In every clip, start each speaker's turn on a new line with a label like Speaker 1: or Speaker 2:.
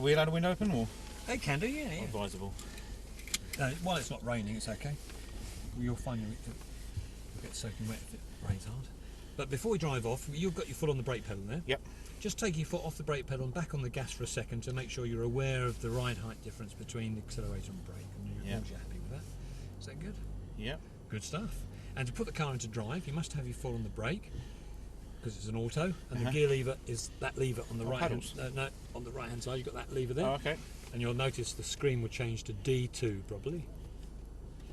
Speaker 1: Are we allowed a window open or?
Speaker 2: They can do, yeah.
Speaker 1: Advisable.
Speaker 2: While it's not raining, it's okay. You'll find you'll get soaking wet if it rains hard. But before we drive off, you've got your foot on the brake pedal there.
Speaker 1: Yep.
Speaker 2: Just take your foot off the brake pedal and back on the gas for a second to make sure you're aware of the ride height difference between the accelerator and brake. And you're happy with that. Is that good?
Speaker 1: Yep.
Speaker 2: Good stuff. And to put the car into drive, you must have your foot on the brake because it's an auto, and the gear lever is that lever on the right hand. No, on the right hand side, you've got that lever there.
Speaker 1: Oh, okay.
Speaker 2: And you'll notice the screen will change to D2 probably.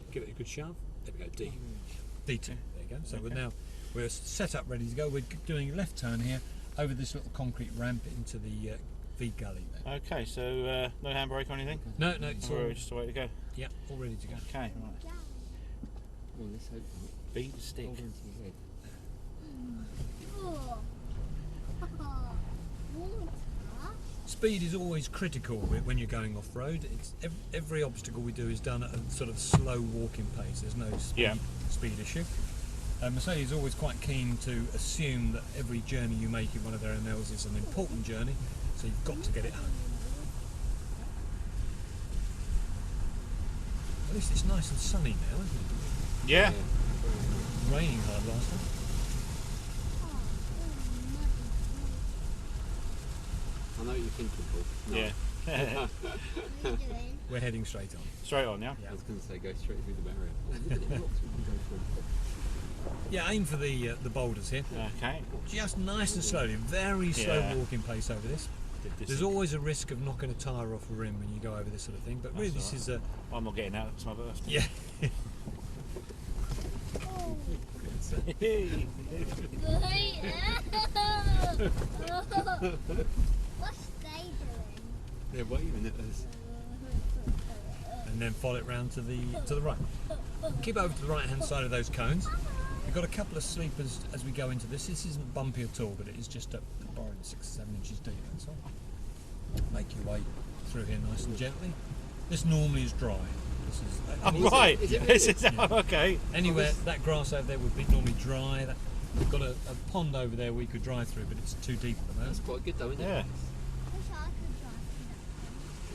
Speaker 2: Give it a good shove. There we go, D. D2. There you go. So we're set up, ready to go. We're doing a left turn here over this little concrete ramp into the V gully there.
Speaker 1: Okay, so no handbrake or anything?
Speaker 2: No, it's all
Speaker 1: just the way to go.
Speaker 2: Yeah, all ready to go.
Speaker 1: Okay, right.
Speaker 3: Well, let's hope not.
Speaker 1: Beat the stick.
Speaker 3: Hold on to your head.
Speaker 2: Speed is always critical when you're going off-road. It's every obstacle we do is done at a sort of slow walking pace. There's no speed issue. Mercedes is always quite keen to assume that every journey you make in one of their MLs is an important journey, so you've got to get it home. At least it's nice and sunny now, isn't it?
Speaker 1: Yeah.
Speaker 2: Raining hard last time.
Speaker 3: I know what you're thinking, Paul. No.
Speaker 1: Yeah.
Speaker 2: We're heading straight on.
Speaker 1: Straight on, yeah?
Speaker 3: I was going to say go straight through the barrier. Oh, look at the rocks we can go through.
Speaker 2: Yeah, aim for the boulders here.
Speaker 1: Okay.
Speaker 2: Just nice and slowly, very slow walking pace over this. There's always a risk of knocking a tyre off a rim when you go over this sort of thing, but really this is a...
Speaker 1: I'm not getting out, it's my birthday.
Speaker 2: Yeah.
Speaker 4: What's they doing?
Speaker 3: They're waving at us.
Speaker 2: And then follow it round to the right. Keep over to the right hand side of those cones. We've got a couple of sleepers as we go into this. This isn't bumpy at all, but it is just borrowing 6 or 7 inches deep, that's all. Make your way through here nice and gently. This normally is dry. This is
Speaker 1: right.
Speaker 3: Is it really?
Speaker 1: Okay.
Speaker 2: Anywhere that grass over there would be normally dry. We've got a pond over there we could drive through, but it's too deep at the moment.
Speaker 3: That's quite good though, isn't it?
Speaker 1: Yeah.
Speaker 4: Wish I could drive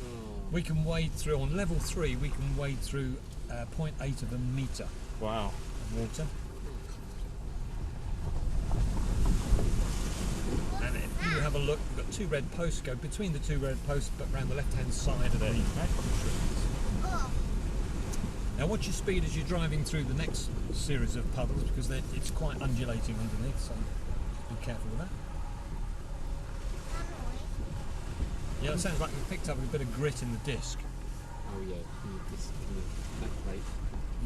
Speaker 3: Oh.
Speaker 2: We can wade through, on level 3, we can wade through 0.8 of a metre
Speaker 1: Wow.
Speaker 2: of water. And if you have a look, we've got 2 red posts, go between the 2 red posts, but round the left hand side of the trees. Now watch your speed as you're driving through the next series of puddles, because it's quite undulating underneath, so be careful with that. Yeah, it sounds like we picked up a bit of grit in the disc.
Speaker 3: Oh yeah, this back plate.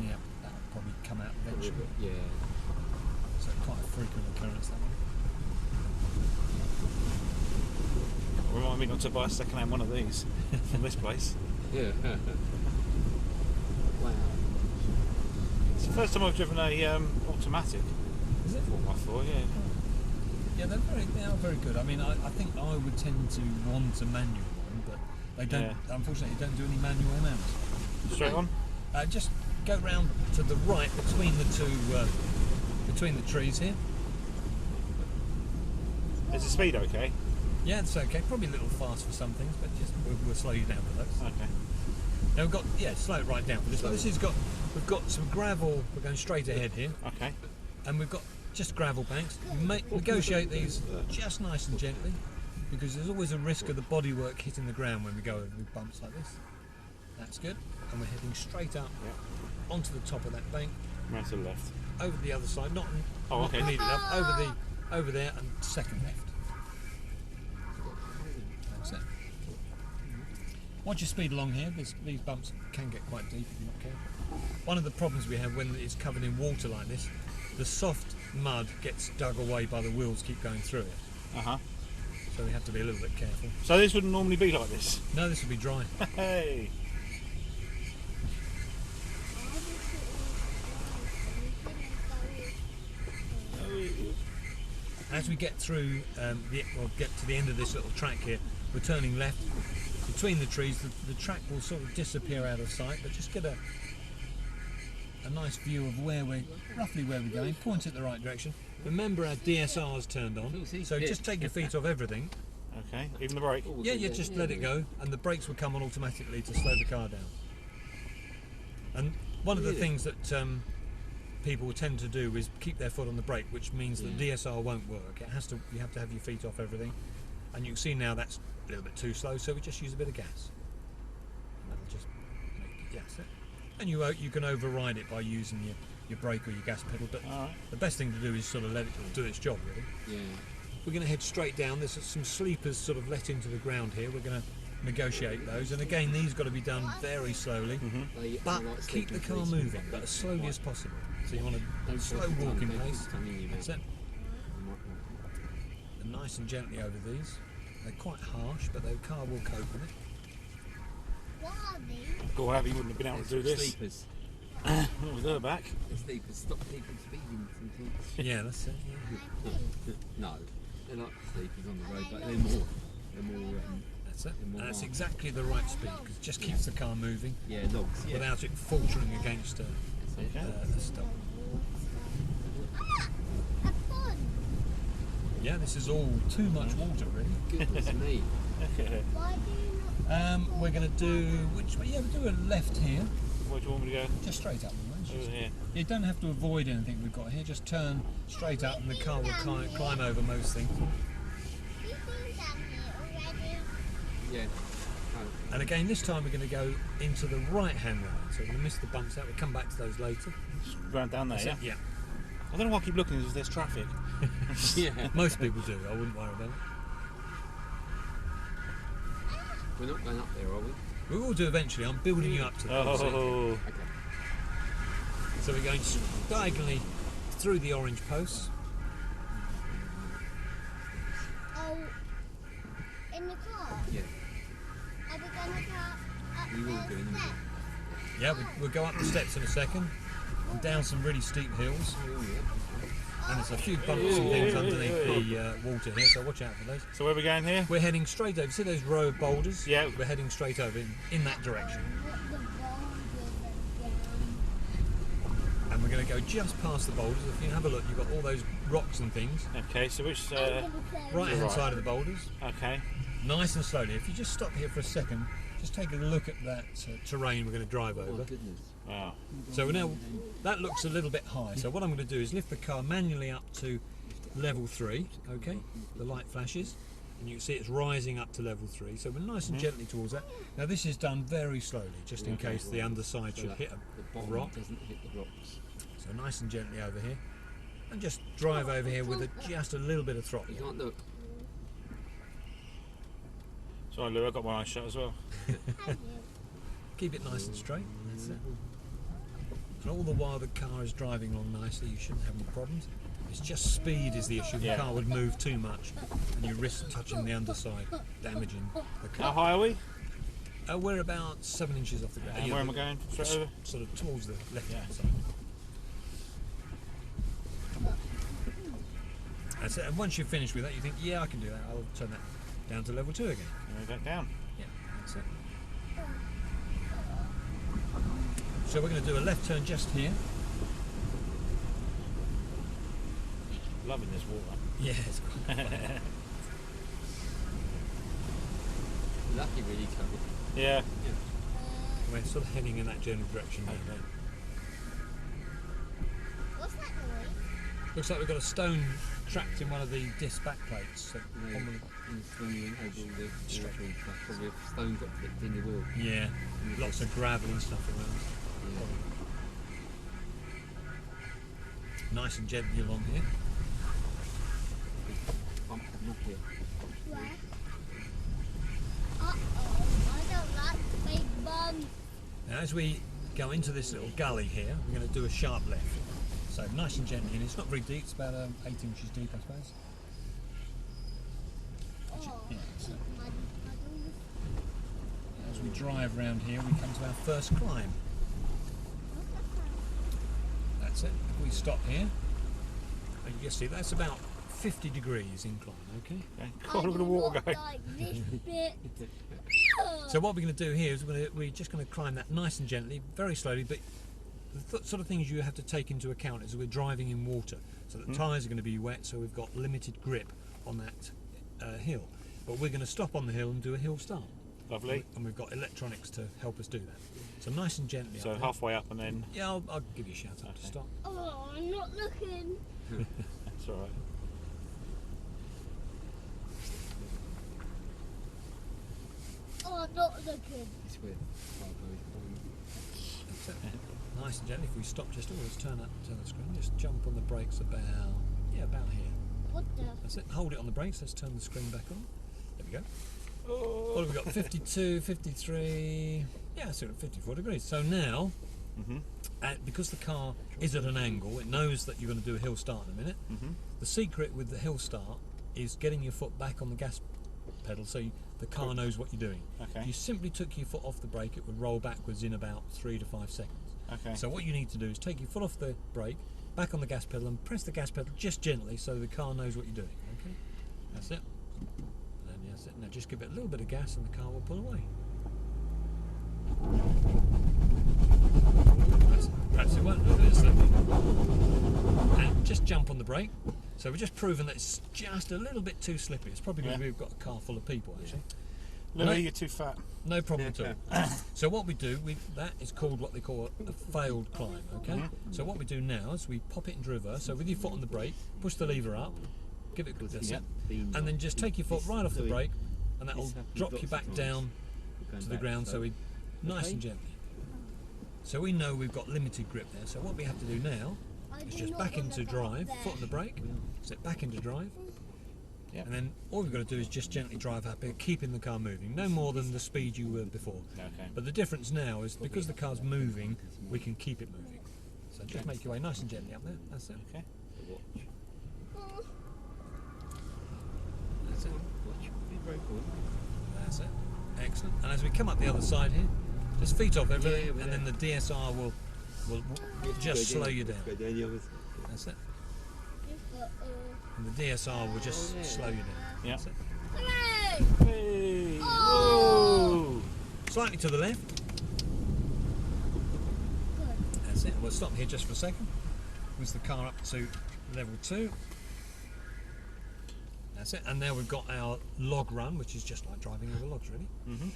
Speaker 2: Yeah, that'll probably come out eventually.
Speaker 3: Yeah.
Speaker 2: So quite a frequent occurrence, that one.
Speaker 1: Remind me not to buy a second-hand one of these from this place.
Speaker 3: Yeah. Wow.
Speaker 1: It's the first time I've driven a automatic.
Speaker 2: Is it?
Speaker 1: 4x4, yeah.
Speaker 2: Yeah, they are very good. I mean, I think I would tend to want a manual one, but they don't. Unfortunately, don't do any manual MMs.
Speaker 1: Straight on.
Speaker 2: Just go round to the right between the between the trees here.
Speaker 1: Is the speed okay?
Speaker 2: Yeah, it's okay. Probably a little fast for some things, but just we'll slow you down for those.
Speaker 1: Okay.
Speaker 2: Now we've got slow it right down for this one. We've got some gravel. We're going straight ahead here,
Speaker 1: Okay.
Speaker 2: and we've got just gravel banks. Negotiate these just nice and gently, because there's always a risk of the bodywork hitting the ground when we go over with bumps like this. That's good, and we're heading straight up onto the top of that bank,
Speaker 1: Right to the left.
Speaker 2: over the other side, not
Speaker 1: okay.
Speaker 2: immediately up, over there, and second left. That's it. Watch your speed along here. These bumps can get quite deep if you're not careful. One of the problems we have when it's covered in water like this, the soft mud gets dug away by the wheels keep going through it.
Speaker 1: Uh-huh.
Speaker 2: So we have to be a little bit careful.
Speaker 1: So this wouldn't normally be like this?
Speaker 2: No, this will be dry.
Speaker 1: Hey!
Speaker 2: As we get through, get to the end of this little track here, we're turning left. Between the trees, the track will sort of disappear out of sight, but just get a nice view of roughly where we're going. Point it the right direction. Remember our DSR's turned on, so just take your feet off everything
Speaker 1: Okay, even the brake.
Speaker 3: Oh,
Speaker 2: Yeah, you just let it go, and the brakes will come on automatically to slow the car down. And one of the things that people tend to do is keep their foot on the brake, which means that DSR won't work. It has to. You have to have your feet off everything, and you can see now that's a little bit too slow. So we just use a bit of gas, and that'll just make it. And you can override it by using your brake or your gas pedal. But
Speaker 1: All right.
Speaker 2: the best thing to do is sort of let it do its job, really.
Speaker 3: Yeah.
Speaker 2: We're going to head straight down. There's some sleepers sort of let into the ground here. We're going to negotiate those, and again these got to be done very slowly, but keep the car moving, but as slowly as possible. So you want a slow walking pace. That's it. And nice and gently over these. They're quite harsh, but the car will cope with it.
Speaker 4: What are these?
Speaker 1: Go have you wouldn't have been able to do this.
Speaker 3: Sleepers.
Speaker 1: With her back.
Speaker 3: The sleepers stop people speeding sometimes.
Speaker 2: Yeah, that's it. Yeah.
Speaker 3: No, they're like sleepers on the road, but they're more
Speaker 2: That's it.
Speaker 3: more
Speaker 2: And that's
Speaker 3: harsh.
Speaker 2: exactly the right speed because it just keeps the car moving
Speaker 3: logs. Yeah.
Speaker 2: without it faltering against
Speaker 1: Okay.
Speaker 2: the stop.
Speaker 4: A pond.
Speaker 2: Yeah, this is all too much water, really.
Speaker 3: Goodness me.
Speaker 4: Why do you not?
Speaker 2: We're going to do which way? Yeah, we'll do a left here,
Speaker 1: Where do you want me to go?
Speaker 2: just straight up.
Speaker 1: Over here.
Speaker 2: You don't have to avoid anything we've got here. Just turn straight up, and the car will climb over most things.
Speaker 4: We've been down here already.
Speaker 3: Yeah.
Speaker 2: And again, this time we're going to go into the right-hand lane. So we're going to miss the bumps out. We'll come back to those later.
Speaker 1: Just round down there, yeah?
Speaker 2: Yeah.
Speaker 1: I don't know why I keep looking as if there's traffic.
Speaker 3: Yeah.
Speaker 2: Most people do. I wouldn't worry about it.
Speaker 3: We're not going up there, are we?
Speaker 2: We will do eventually. I'm building you up to that.
Speaker 1: Oh,
Speaker 3: Okay.
Speaker 2: So we're going diagonally through the orange posts.
Speaker 4: Oh, in the car.
Speaker 3: Yeah.
Speaker 4: Are we gonna go up
Speaker 3: We will do
Speaker 4: the
Speaker 3: in a minute.
Speaker 4: steps?
Speaker 2: Yeah, we'll go up the steps in a second, and down some really steep hills.
Speaker 3: Oh, yeah.
Speaker 2: And there's a few bumps and things underneath the water here, so watch out for those.
Speaker 1: So where are we going here?
Speaker 2: We're heading straight over. See those row of boulders?
Speaker 1: Yeah.
Speaker 2: We're heading straight over in that direction.
Speaker 4: What the boulders again?
Speaker 2: And we're going to go just past the boulders. If you have a look, you've got all those rocks and things.
Speaker 1: Okay, so which...
Speaker 4: I'm gonna play
Speaker 2: Right hand
Speaker 1: Right.
Speaker 2: side of the boulders.
Speaker 1: Okay.
Speaker 2: Nice and slowly. If you just stop here for a second, just take a look at that terrain we're going to drive
Speaker 3: Oh,
Speaker 2: over.
Speaker 3: goodness.
Speaker 1: Wow.
Speaker 2: So now that looks a little bit high. So what I'm going to do is lift the car manually up to level 3. Okay, the light flashes, and you can see it's rising up to level 3. So we're nice and gently towards that. Now this is done very slowly, just in case the underside
Speaker 3: So
Speaker 2: should
Speaker 3: that
Speaker 2: hit
Speaker 3: the
Speaker 2: a
Speaker 3: bottom
Speaker 2: rock.
Speaker 3: doesn't hit the rocks.
Speaker 2: So nice and gently over here, and just drive over here with just a little bit of throttle.
Speaker 3: You can't look.
Speaker 1: Sorry, Lou, I got my eyes shut as well.
Speaker 2: Keep it nice and straight. That's it. And all the while the car is driving along nicely, you shouldn't have any problems. It's just speed is the issue. The
Speaker 1: Yeah.
Speaker 2: car would move too much, and you risk touching the underside, damaging the
Speaker 1: How
Speaker 2: car.
Speaker 1: high are we?
Speaker 2: We're about 7 inches off the ground.
Speaker 1: And where am I going? Straight over?
Speaker 2: Sort of towards the left-hand
Speaker 1: Yeah.
Speaker 2: side. That's it. And once you're finished with that, you think, yeah, I can do that. I'll turn that down to level 2 again.
Speaker 1: And we back down.
Speaker 2: Yeah, that's it. So we're going to do a left turn just here.
Speaker 1: Loving this water.
Speaker 2: Yeah, it's quite
Speaker 3: Lucky, really, Chloe.
Speaker 1: Yeah.
Speaker 2: We're sort of heading in that general direction now.
Speaker 1: Okay.
Speaker 4: What's that noise?
Speaker 2: Looks like we've got a stone trapped in one of the disc back plates. So
Speaker 3: No,
Speaker 2: on
Speaker 3: when you went over all the water and stuff, probably a stone got flipped in the wheel.
Speaker 2: yeah, lots of gravel and stuff around.
Speaker 3: Yeah.
Speaker 2: Nice and gently along here.
Speaker 3: Bump coming up here.
Speaker 4: Where? Uh-oh, I don't like big bums.
Speaker 2: Now as we go into this little gully here, we're going to do a sharp left. So nice and gently, and it's not very deep, it's about 8 inches deep I suppose. Yeah, so
Speaker 4: Muddy puddles.
Speaker 2: as we drive around here we come to our first climb. That's it. We stop here. And you can see that's about 50 degrees incline, okay?
Speaker 1: Okay. God, look at the water going.
Speaker 4: Like this bit.
Speaker 2: So what we're going to do here is we're just going to climb that nice and gently, very slowly, but the sort of things you have to take into account is we're driving in water, so the tyres are going to be wet, so we've got limited grip on that hill. but we're going to stop on the hill and do a hill start.
Speaker 1: Lovely.
Speaker 2: And we've got electronics to help us do that. So nice and gently.
Speaker 1: So
Speaker 2: up there.
Speaker 1: halfway up and then.
Speaker 2: Yeah, I'll give you a shout out to
Speaker 1: Okay.
Speaker 2: stop.
Speaker 4: Oh, I'm not looking.
Speaker 1: That's all right.
Speaker 4: Oh, I'm not looking.
Speaker 3: It's where car goes on.
Speaker 2: That's it. Nice and gently. If we stop just always turn the screen. Just jump on the brakes about here.
Speaker 4: What the?
Speaker 2: That's it. Hold it on the brakes. Let's turn the screen back on. There we go.
Speaker 1: Oh.
Speaker 2: What have we got? 52, 53. Yeah, so 54 degrees. So now,
Speaker 1: Mhm.
Speaker 2: because the car is at an angle, it knows that you're going to do a hill start in a minute.
Speaker 1: Mhm.
Speaker 2: The secret with the hill start is getting your foot back on the gas pedal so the car knows what you're doing.
Speaker 1: Okay.
Speaker 2: If you simply took your foot off the brake, it would roll backwards in about 3 to 5 seconds.
Speaker 1: Okay.
Speaker 2: So what you need to do is take your foot off the brake, back on the gas pedal, and press the gas pedal just gently so the car knows what you're doing. Okay, that's it. And then that's it. Now just give it a little bit of gas, and the car will pull away. Perhaps it won't. No, it's and just jump on the brake. So we're just proving that it's just a little bit too slippery. It's probably because
Speaker 1: Yeah.
Speaker 2: we've got a car full of people actually.
Speaker 1: Louis,
Speaker 2: No.
Speaker 1: you're too fat.
Speaker 2: No problem at all. So what we do, that is called what they call a failed climb, okay? So what we do now is we pop it into reverse. So with your foot on the brake, push the lever up, give it a good
Speaker 1: Yeah.
Speaker 2: and then just take your foot right off the brake, and that will drop you back down to the ground, so we nice and gently. So we know we've got limited grip there, so what we have to do now
Speaker 4: I
Speaker 2: is
Speaker 4: do
Speaker 2: just
Speaker 4: not
Speaker 2: back
Speaker 4: want
Speaker 2: into
Speaker 4: to go
Speaker 2: drive,
Speaker 4: up
Speaker 2: foot on the brake, sit back into drive,
Speaker 1: Yep.
Speaker 2: and then all we've got to do is just gently drive up here, keeping the car moving, no more than the speed you were before.
Speaker 1: Okay.
Speaker 2: But the difference now is because the car's moving, we can keep it moving. So just make your way nice and gently up there, that's it.
Speaker 1: Okay.
Speaker 4: Oh,
Speaker 2: That's it.
Speaker 3: Watch. Be very cool.
Speaker 2: That's it. Excellent. And as we come up the other side here, just feet off everything,
Speaker 3: Yeah,
Speaker 2: and then the DSR will just slow you down.
Speaker 3: Go down the other side.
Speaker 2: That's it.
Speaker 4: you've got,
Speaker 2: And the DSR will just slow you down.
Speaker 1: Yeah.
Speaker 2: That's it.
Speaker 4: hooray!
Speaker 1: Hey.
Speaker 4: Oh.
Speaker 1: Whoa.
Speaker 2: Slightly to the left.
Speaker 4: Good.
Speaker 2: That's it. We'll stop here just for a second. Moves the car up to level 2. That's it. And now we've got our log run, which is just like driving over logs, really.
Speaker 1: Mhm.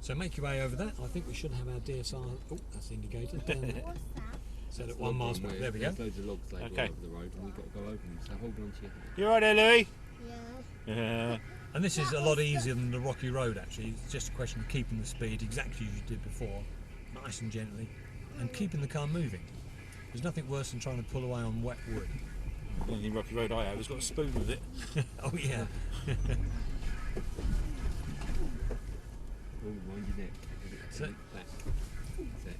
Speaker 2: So make your way over that. I think we should have our DSR. Oh, that's indicated. Down there.
Speaker 4: What's that?
Speaker 2: Set at 1 mile per hour. There we go.
Speaker 3: There's loads of logs laid all
Speaker 1: Okay.
Speaker 3: over the road, and we've got to go over them. So hold on to your hand.
Speaker 1: You all right there, Louis?
Speaker 4: Yeah.
Speaker 1: Yeah.
Speaker 2: And this is a lot easier than the rocky road, actually. It's just a question of keeping the speed exactly as you did before, nice and gently, and keeping the car moving. There's nothing worse than trying to pull away on wet wood.
Speaker 1: The only rocky road I have has got a spoon with it.
Speaker 2: Oh yeah.
Speaker 3: Oh, mind your neck.
Speaker 2: That's it.
Speaker 3: Back. That's it.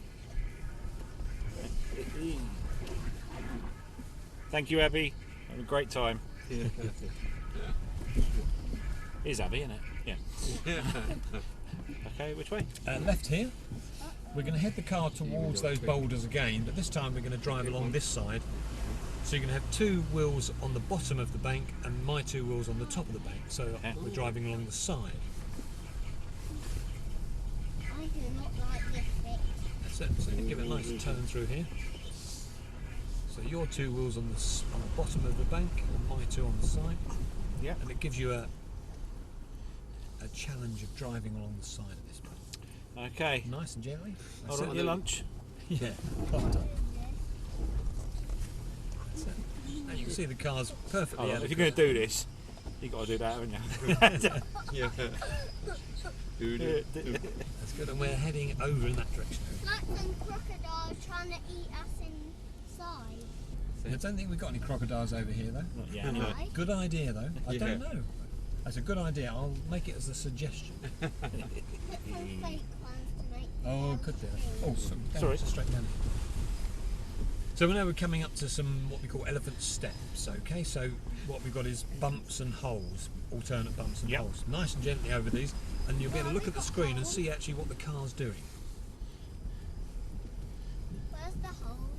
Speaker 1: Thank you, Abby. Had a great time.
Speaker 3: Yeah.
Speaker 1: Here's Abby, isn't it? Yeah. Okay, which way?
Speaker 2: Left here. We're going to head the car towards those boulders again, but this time we're going to drive along this side. So you're going to have 2 wheels on the bottom of the bank and my 2 wheels on the top of the bank. So
Speaker 1: Okay.
Speaker 2: we're driving along the side.
Speaker 4: I do not like this bit.
Speaker 2: That's it. So you give it a nice turn through here. So your 2 wheels on the bottom of the bank and my 2 on the side.
Speaker 1: Yeah.
Speaker 2: And it gives you a challenge of driving along the side of this bank.
Speaker 1: Okay.
Speaker 2: Nice and gently. That's
Speaker 1: Hold on
Speaker 2: it.
Speaker 1: to your lunch.
Speaker 2: Yeah. Well done. That's it. Now you can see the car's perfectly
Speaker 1: Hold on. If
Speaker 2: adequate.
Speaker 1: you're going to do this, you've got to do that, haven't you?
Speaker 3: Yeah.
Speaker 2: That's good, and we're heading over in that direction.
Speaker 4: Like some crocodiles trying to eat us inside.
Speaker 2: I don't think we've got any crocodiles over here though.
Speaker 1: Not yet, anyway.
Speaker 4: Right?
Speaker 2: Good idea though. I
Speaker 3: Yeah.
Speaker 2: don't know. That's a good idea. I'll make it as a suggestion.
Speaker 4: Put some fake ones to make
Speaker 2: Oh,
Speaker 4: them
Speaker 2: could do.
Speaker 4: big.
Speaker 2: Oh,
Speaker 1: Sorry.
Speaker 2: straight down. So now we're coming up to some what we call elephant steps. Okay, so what we've got is bumps and holes, alternate bumps and
Speaker 1: Yep.
Speaker 2: holes. Nice and gently over these, and you'll be able to look at the screen and see actually what the car's doing.
Speaker 4: Where's the hole?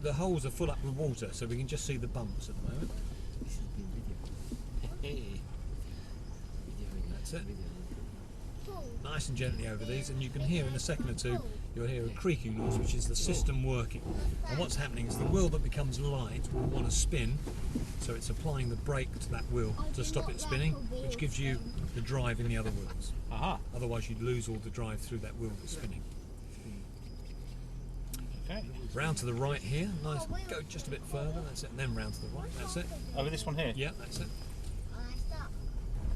Speaker 2: The holes are full up with water, so we can just see the bumps at the moment.
Speaker 3: This has been video.
Speaker 2: That's it.
Speaker 3: Video.
Speaker 2: nice and gently over these, and you can hear in a second or two, you'll hear a creaking noise, which is the system working. And what's happening is the wheel that becomes light will want to spin, so it's applying the brake to that wheel to stop it spinning, which gives you the drive in the other wheels.
Speaker 1: Aha.
Speaker 2: Otherwise you'd lose all the drive through that wheel that's spinning.
Speaker 1: Okay.
Speaker 2: Round to the right here, nice, go just a bit further, that's it, and then round to the right, that's it.
Speaker 1: Over this one here?
Speaker 2: Yeah, that's it.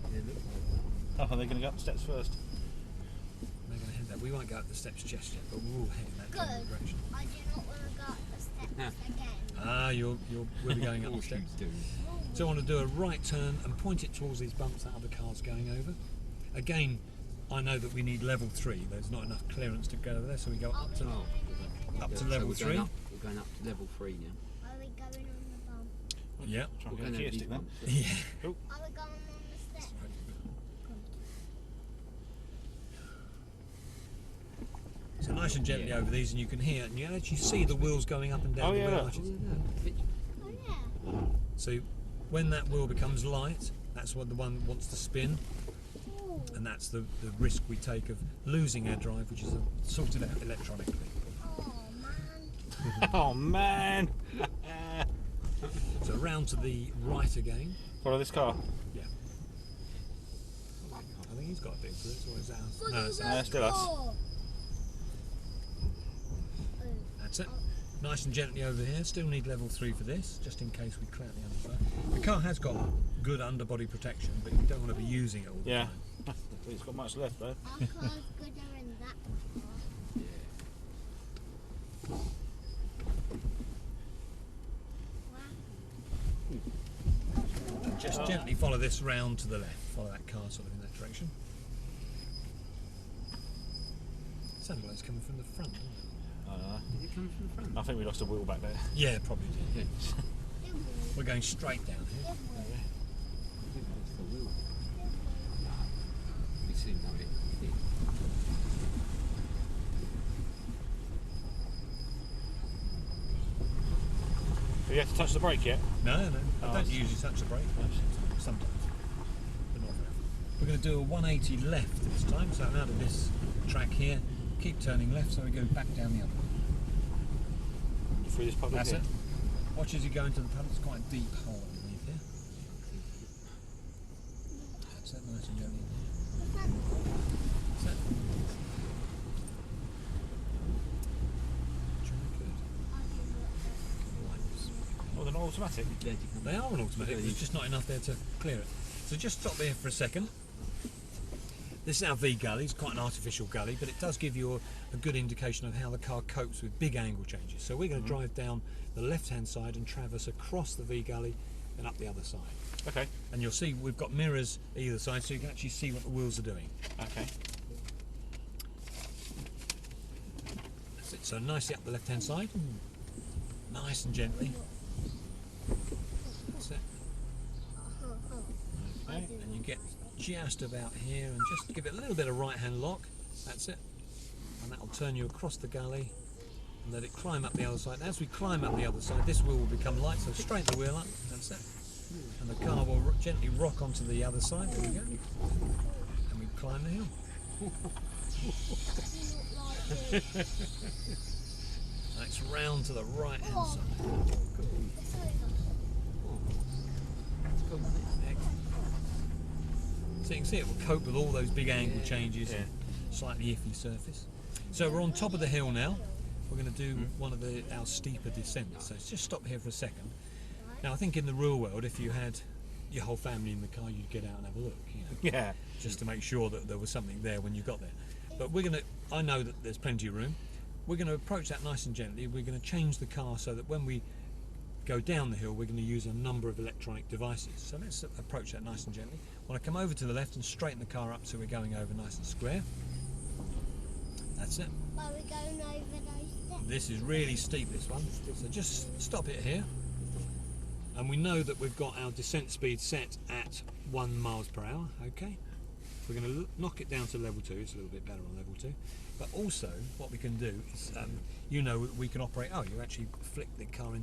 Speaker 3: Yeah, it looks like
Speaker 1: Oh, are they going to go up the steps first?
Speaker 2: They're going to head that. We won't go up the steps just yet, but we'll head in that general
Speaker 4: Good.
Speaker 2: direction.
Speaker 4: I do not want to go up the steps again.
Speaker 2: We'll be going up the
Speaker 3: Of course you
Speaker 2: steps.
Speaker 3: do.
Speaker 2: So I want to do a right turn and point it towards these bumps that other car's going over. Again, I know that we need level 3. There's not enough clearance to go over there, so we go up to
Speaker 3: Oh,
Speaker 2: Up to
Speaker 3: so
Speaker 2: level
Speaker 3: we're
Speaker 2: 3.
Speaker 3: going up, we're going up to level 3 now.
Speaker 4: Are we going on the bump?
Speaker 2: Yeah.
Speaker 1: Try and
Speaker 3: We're
Speaker 1: get a
Speaker 3: going
Speaker 1: gear
Speaker 3: over
Speaker 1: stick
Speaker 3: these
Speaker 1: then.
Speaker 3: bumps.
Speaker 2: Yeah.
Speaker 4: Are we going on the steps?
Speaker 2: So nice and gently
Speaker 3: Yeah.
Speaker 2: over these, and you can hear, and you can actually see the wheels going up and down
Speaker 1: Oh,
Speaker 2: the
Speaker 1: yeah,
Speaker 2: wheel
Speaker 1: look.
Speaker 2: arches.
Speaker 4: Oh yeah.
Speaker 2: So when that wheel becomes light, that's what the one wants to spin,
Speaker 4: Ooh.
Speaker 2: and that's the risk we take of losing our drive, which is sorted out electronically.
Speaker 4: Oh man.
Speaker 1: Oh man!
Speaker 2: So round to the right again.
Speaker 1: Follow this car.
Speaker 2: Yeah. I think he's got a big blitz, or is that ours?
Speaker 4: Follow
Speaker 2: No, it's
Speaker 4: the
Speaker 2: ours.
Speaker 1: still us.
Speaker 4: car.
Speaker 2: That's it. Nice and gently over here. Still need level 3 for this, just in case we clear the underside. The car has got good underbody protection, but you don't want to be using it all the
Speaker 1: Yeah.
Speaker 2: time.
Speaker 1: It's got much left though.
Speaker 4: Our car's gooder than that car.
Speaker 2: And just gently follow this round to the left. Follow that car sort of in that direction. Sounded like it's coming from the front, doesn't it?
Speaker 3: Is it coming from the front?
Speaker 1: I think we lost a wheel back there.
Speaker 2: Yeah, probably did.
Speaker 3: Yeah.
Speaker 4: It will.
Speaker 2: We're going straight down here.
Speaker 4: It will.
Speaker 3: I think that's the wheel. We soon know it. Yeah.
Speaker 1: Have you had to touch the brake yet?
Speaker 2: No, I
Speaker 1: Oh,
Speaker 2: don't
Speaker 1: that's-
Speaker 2: usually touch the brake. Sometimes, but not very often. We're going to do a 180 left this time, so out of this track here, keep turning left so we go back down the other one.
Speaker 1: Through this puddle
Speaker 2: That's
Speaker 1: here.
Speaker 2: it. Watch as you go into the puddle, it's quite a deep hole underneath here. That's it, nice and gently in here. That's it. Jolly good. Wipes.
Speaker 1: Oh, they're not automatic.
Speaker 3: Glad you come.
Speaker 2: They are an automatic, there's just not enough there to clear it. So just stop there for a second. This is our V gully, it's quite an artificial gully, but it does give you a good indication of how the car copes with big angle changes. So we're going to drive down the left hand side and traverse across the V gully and up the other side.
Speaker 1: Okay.
Speaker 2: And you'll see we've got mirrors either side so you can actually see what the wheels are doing.
Speaker 1: Okay.
Speaker 2: That's it. So nicely up the left hand side, nice and gently. That's it.
Speaker 1: Okay.
Speaker 2: And you get just about here and just give it a little bit of right hand lock. That's it. And that'll turn you across the gully and let it climb up the other side. As we climb up the other side, this wheel will become light, so straighten the wheel up. That's it. And the car will gently rock onto the other side. There we go. And we climb the hill. Next round to the right hand side. So you can see it will cope with all those big angle changes and slightly iffy surface. So we're on top of the hill now. We're going to do one of our steeper descents. So just stop here for a second. Now I think in the real world, if you had your whole family in the car, you'd get out and have a look, you know,
Speaker 1: Yeah.
Speaker 2: just to make sure that there was something there when you got there. But we're going to, I know that there's plenty of room. We're going to approach that nice and gently. We're going to change the car so that when we go down the hill, we're going to use a number of electronic devices. So let's approach that nice and gently. I want to come over to the left and straighten the car up so we're going over nice and square. That's it.
Speaker 4: Are we going over those steps?
Speaker 2: This is really steep, this one. So just stop it here. And we know that we've got our descent speed set at 1 miles per hour, okay? We're going to knock it down to level 2, it's a little bit better on level 2. But also, what we can do is, you know, we can operate, you actually flick the car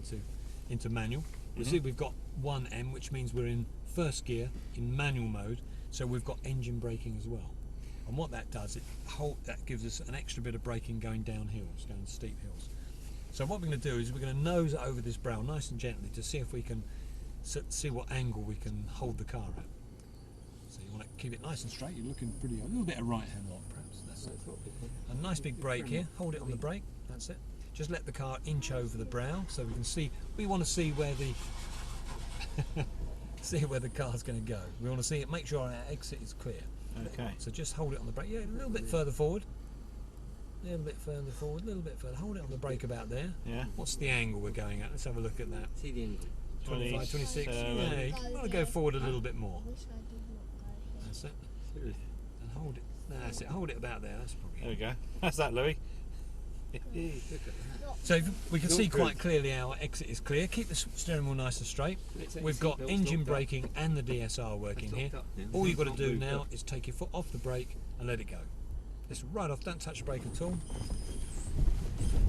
Speaker 2: into manual. You see we've got 1M, which means we're in first gear, in manual mode, so we've got engine braking as well. And what that does, that gives us an extra bit of braking going down hills, going steep hills. So what we're going to do is we're going to nose it over this brow nice and gently to see if we can see what angle we can hold the car at. So you want to keep it nice and straight. You're looking pretty, a little bit of right hand lock perhaps. That's it. A nice big brake here. Hold it on the brake. That's it. Just let the car inch over the brow so we can see. We want to see where the see where the car's going to go. We want to see it. Make sure our exit is clear.
Speaker 1: Okay.
Speaker 2: So just hold it on the brake. Yeah, a little bit further forward. A little bit further forward. A little bit further. Hold it on the brake about there.
Speaker 1: Yeah.
Speaker 2: What's the angle we're going at? Let's have a look at that.
Speaker 3: See the angle.
Speaker 2: 25, 26. Yeah, you want to go forward a little bit more.
Speaker 4: I wish I did not go here.
Speaker 2: That's it.
Speaker 3: Seriously.
Speaker 2: And hold it. That's it. Hold it about there. That's probably.
Speaker 1: There we go. That's that, Louis.
Speaker 3: Look at that.
Speaker 2: So if we can
Speaker 3: Not
Speaker 2: see
Speaker 3: good.
Speaker 2: quite clearly our exit is clear. Keep the steering wheel nice and straight. We've got engine braking and the DSR working here. All you've got to do now is take your foot off the brake and let it go. It's right off. Don't touch the brake at all.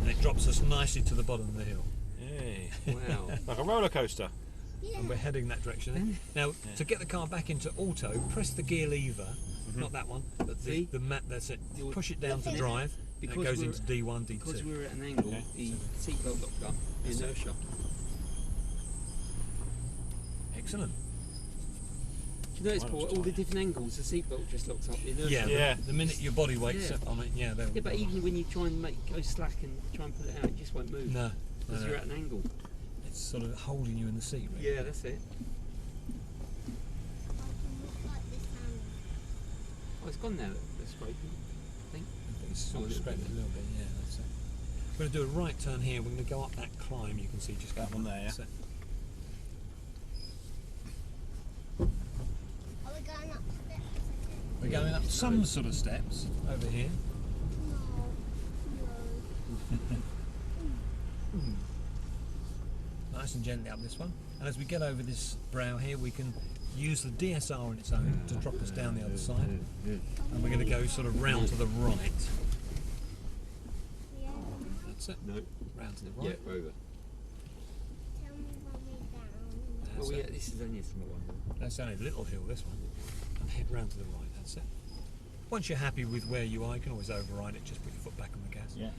Speaker 2: And it drops us nicely to the bottom of the hill.
Speaker 1: Yay.
Speaker 3: Wow.
Speaker 1: Like a roller coaster.
Speaker 4: Yeah.
Speaker 2: And we're heading that direction. Now, to get the car back into auto, press the gear lever, not that one, but
Speaker 3: See?
Speaker 2: the mat, that's it.
Speaker 3: You're-
Speaker 2: Push it down to drive, and it
Speaker 3: Because
Speaker 2: goes
Speaker 3: we're-
Speaker 2: into D1,
Speaker 3: Because
Speaker 2: D2.
Speaker 3: we're at an angle,
Speaker 1: Okay.
Speaker 3: the seatbelt locked up, the inertia.
Speaker 2: Excellent.
Speaker 3: Do you notice,
Speaker 1: Wow,
Speaker 3: Paul,
Speaker 1: that's
Speaker 3: all the
Speaker 1: tight.
Speaker 3: different angles, the seatbelt just locks up, the inertia.
Speaker 2: Yeah,
Speaker 1: Yeah.
Speaker 2: The minute your body weight's
Speaker 3: Yeah.
Speaker 2: on it, yeah,
Speaker 3: Yeah, but even when you try and go slack and try and put it out, it just won't move.
Speaker 2: no,
Speaker 3: Because you're at an angle.
Speaker 2: it's sort of holding you in the seat, really.
Speaker 3: Yeah, that's it.
Speaker 4: I can look like this hand.
Speaker 3: Oh, it's gone now, that's broken. I think.
Speaker 2: I think it's sort
Speaker 3: Oh,
Speaker 2: of
Speaker 3: a little
Speaker 2: scraped
Speaker 3: bit.
Speaker 2: a little bit, yeah, that's it. We're going to do a right turn here. We're going to go up that climb. You can see just
Speaker 1: That
Speaker 2: going
Speaker 1: one
Speaker 2: up.
Speaker 1: there, yeah.
Speaker 2: That's it.
Speaker 4: Are we going up steps again?
Speaker 2: We're going up some sort of steps over here.
Speaker 4: No.
Speaker 2: Nice and gently up this one. And as we get over this brow here, we can use the DSR on its own to drop us down the other side. And we're going to go sort of round to the right.
Speaker 4: Yeah.
Speaker 2: That's it.
Speaker 3: No.
Speaker 2: Round to the
Speaker 3: Yeah,
Speaker 2: right.
Speaker 3: over.
Speaker 4: Tell me when we're down.
Speaker 2: That's
Speaker 3: Well, yeah,
Speaker 2: it.
Speaker 3: this is only a small one.
Speaker 2: That's only a little hill, this one. And head round to the right. That's it. Once you're happy with where you are, you can always override it. Just put your foot back on the gas.
Speaker 1: Yeah.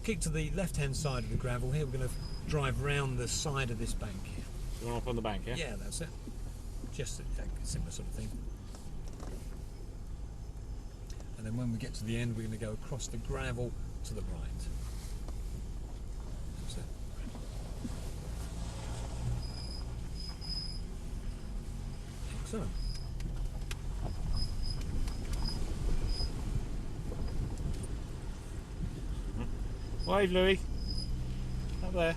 Speaker 2: Keep to the left-hand side of the gravel here. We're going to drive round the side of this bank here.
Speaker 1: You want up on the bank, yeah?
Speaker 2: Yeah, that's it. Just a similar sort of thing. And then when we get to the end, we're going to go across the gravel to the right. That's it. Excellent.
Speaker 1: Wave, Louis. Up there.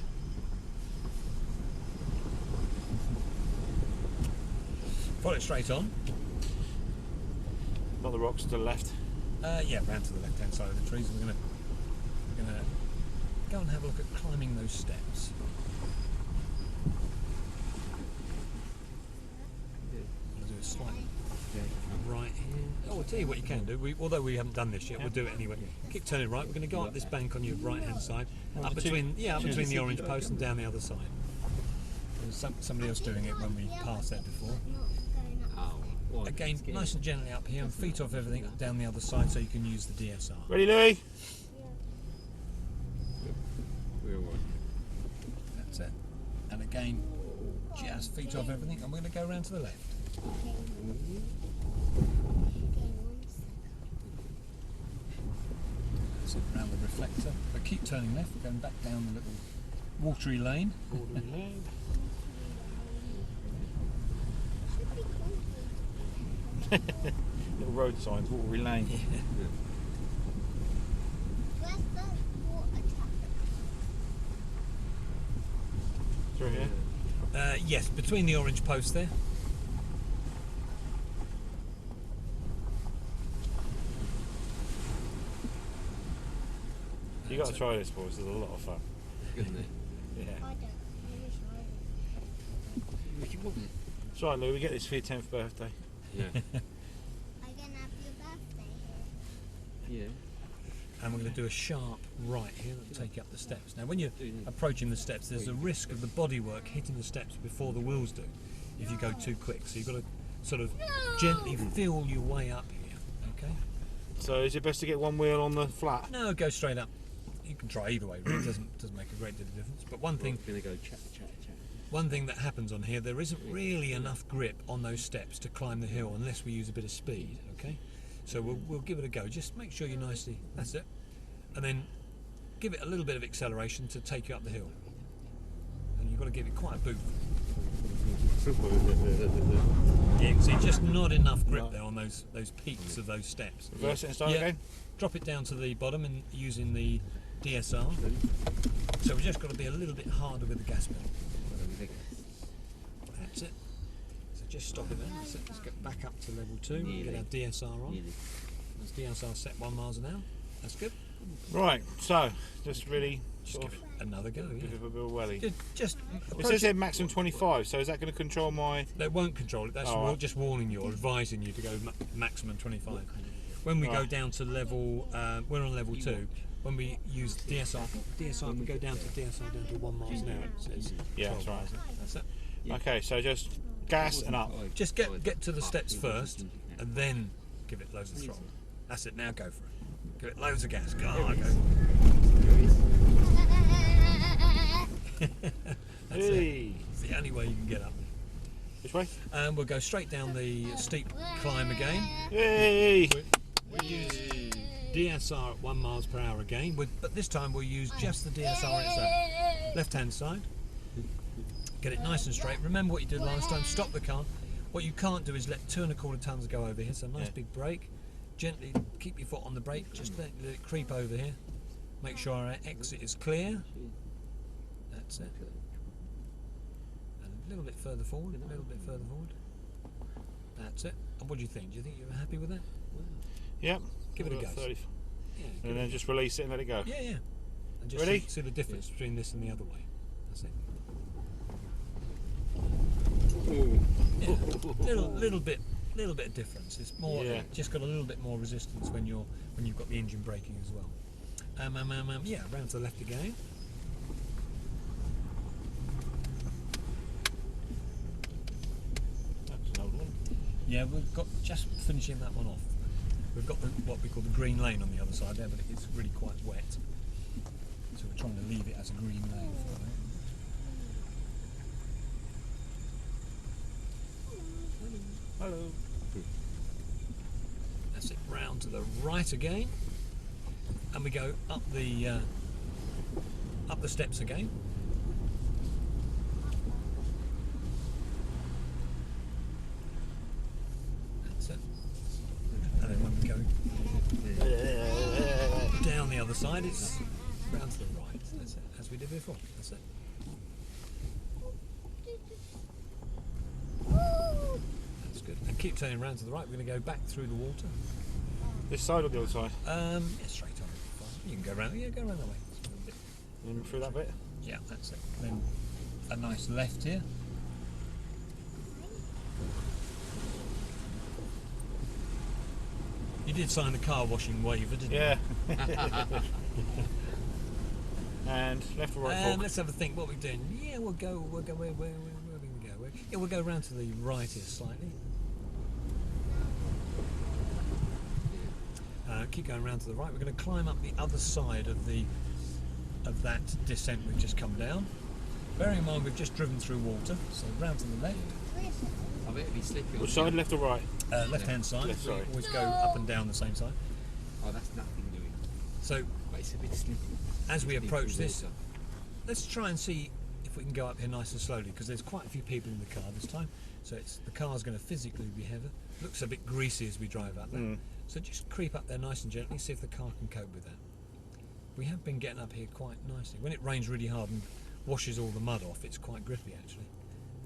Speaker 2: Follow it straight on.
Speaker 1: Not the rocks to the left.
Speaker 2: Yeah, round to the left-hand side of the trees. We're gonna go and have a look at climbing those steps. We'll do a slight right here. Oh, I'll tell you what you can do. Although we haven't done this yet, we'll do it anyway. Keep turning right. We're going to go up this bank on your right-hand side, up between the orange post and down the other side. There was somebody else doing it when we passed that before.
Speaker 4: Not going up.
Speaker 3: Oh, well,
Speaker 2: Again, nice and gently up here, and feet off everything down the other side, so you can use the DSR.
Speaker 1: Ready, Louis?
Speaker 3: we're all right.
Speaker 2: That's it. And again, just feet off everything, and we're going to go around to the left. That's it, round the reflector. But keep turning left, going back down the little watery lane.
Speaker 1: Little road signs, Watery Lane.
Speaker 4: Where's the water tap?
Speaker 1: Through here.
Speaker 2: Yes, between the orange posts there.
Speaker 1: You got to try this, boys. It's a lot of fun.
Speaker 3: Good, isn't it?
Speaker 1: Yeah.
Speaker 4: I don't. I wish I did.
Speaker 3: Wish you wouldn't.
Speaker 1: That's right, Louis. We get this for your 10th birthday.
Speaker 3: Yeah.
Speaker 4: I'm gonna have your birthday here.
Speaker 3: Yeah.
Speaker 2: And we're going to do a sharp right here and take you up the steps. Now, when you're approaching the steps, there's a risk of the bodywork hitting the steps before the wheels do if you go too quick. So you've got to sort of gently feel your way up here, okay?
Speaker 1: So is it best to get one wheel on the flat?
Speaker 2: No, go straight up. You can try either way. Really. It doesn't make a great deal of difference. But one thing.
Speaker 3: We're going to go chat.
Speaker 2: One thing that happens on here, there isn't really enough grip on those steps to climb the hill unless we use a bit of speed, okay? So we'll give it a go. Just make sure you're nicely, that's it. And then give it a little bit of acceleration to take you up the hill. And you've got to give it quite a boost. Yeah, you can see just not enough grip there on those peaks of those steps.
Speaker 1: Reverse it and start again?
Speaker 2: Drop it down to the bottom and using the DSR. So we've just got to be a little bit harder with the gas pedal. That's it. So just stop it there. That's it. Let's get back up to level 2. Get our DSR on. That's DSR set 1 miles an hour. That's good.
Speaker 1: Right, so just really
Speaker 2: Just
Speaker 1: sort
Speaker 2: give
Speaker 1: of
Speaker 2: it another go.
Speaker 1: give
Speaker 2: Yeah.
Speaker 1: it a bit of a welly.
Speaker 2: Just
Speaker 1: It says here maximum 25, so is that going to control my...
Speaker 2: They won't control it. That's
Speaker 1: Oh, right.
Speaker 2: just warning you or advising you to go maximum 25. When we go
Speaker 1: Right.
Speaker 2: down to level, we're on level 2. When we use DSR, we go down to DSR down to 1 miles an hour. It says
Speaker 1: Yeah,
Speaker 2: 12
Speaker 1: that's right.
Speaker 2: miles an hour. That's it.
Speaker 1: Okay, so just gas and up.
Speaker 2: Just get to the steps first, and then give it loads of throttle. That's it. Now go for it. Give it loads of gas. Go on, go. That's it.
Speaker 1: Hey.
Speaker 2: It's the only way you can get up.
Speaker 1: Which way?
Speaker 2: And we'll go straight down the steep climb again.
Speaker 1: Hey!
Speaker 2: We use DSR at 1 miles per hour again, but this time we'll use just the DSR on its own. Left hand side. Get it nice and straight. Remember what you did last time. Stop the car. What you can't do is let 2¼ tons go over here. So nice big brake. Gently keep your foot on the brake. Just let it creep over here. Make sure our exit is clear. That's it. And a little bit further forward. A little bit further forward. That's it. And what do you think? Do you think you're happy with that?
Speaker 1: Yep.
Speaker 2: Give it a go.
Speaker 1: 30.
Speaker 2: Yeah.
Speaker 1: And then just release it and let it go.
Speaker 2: Yeah, yeah. And just
Speaker 1: Ready?
Speaker 2: see the difference between this and the other way. That's it. Yeah. Little bit of difference. It's more.
Speaker 1: Yeah.
Speaker 2: Just got a little bit more resistance when you've got the engine braking as well. Yeah, round to the left again.
Speaker 1: That's an old one.
Speaker 2: Yeah, we've got just finishing that one off. We've got what we call the green lane on the other side there, but it's really quite wet. So we're trying to leave it as a green lane for that.
Speaker 1: Hello.
Speaker 2: That's it, round to the right again. And we go up the steps again. That's it. And then when we go down the other side, it's round to the right. That's it, as we did before. That's it. That's good. And keep turning round to the right. We're going to go back through the water.
Speaker 1: This side or the other side?
Speaker 2: Yeah, straight on. Fine. You can go round. Yeah, go round that way. It's a little bit.
Speaker 1: And through that bit?
Speaker 2: Yeah, that's it. Then a nice left here. You did sign the car washing waiver, didn't
Speaker 1: Yeah. And left or right
Speaker 2: you?
Speaker 1: fork?
Speaker 2: Let's have a think. What we're doing? Yeah, we'll go. Where are we going to go? Yeah, we'll go round to the right here slightly. Keep going round to the right. We're going to climb up the other side of that descent we've just come down. Bearing in mind we've just driven through water, so round to the left.
Speaker 3: I bet it'd be slippy.
Speaker 1: Which side, left or right?
Speaker 2: Left hand side.
Speaker 1: Left, sorry.
Speaker 2: We always go up and down the same side.
Speaker 3: Oh, that's nothing doing.
Speaker 2: So
Speaker 3: But it's a bit slippy.
Speaker 2: as we
Speaker 3: It's
Speaker 2: approach
Speaker 3: deep
Speaker 2: this,
Speaker 3: water.
Speaker 2: let's try and see if we can go up here nice and slowly, because there's quite a few people in the car this time. So the car's going to physically be heavy. Looks a bit greasy as we drive up there.
Speaker 1: Mm.
Speaker 2: So just creep up there nice and gently, see if the car can cope with that. We have been getting up here quite nicely. When it rains really hard and washes all the mud off, it's quite grippy actually.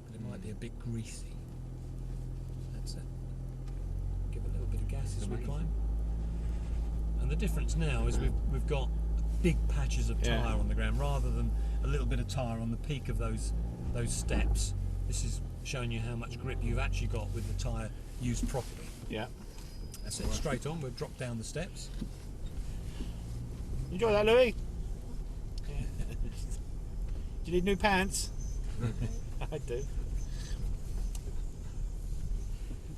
Speaker 2: But it might be a bit greasy. That's it. Give it a little bit of gas as we climb. And the difference now is we've got big patches of
Speaker 1: Yeah.
Speaker 2: tyre on the ground rather than a little bit of tyre on the peak of those steps. This is showing you how much grip you've actually got with the tyre used properly.
Speaker 1: Yeah.
Speaker 2: That's it, straight on. We'll drop down the steps.
Speaker 1: Enjoy that, Louis? Do you need new pants? I do.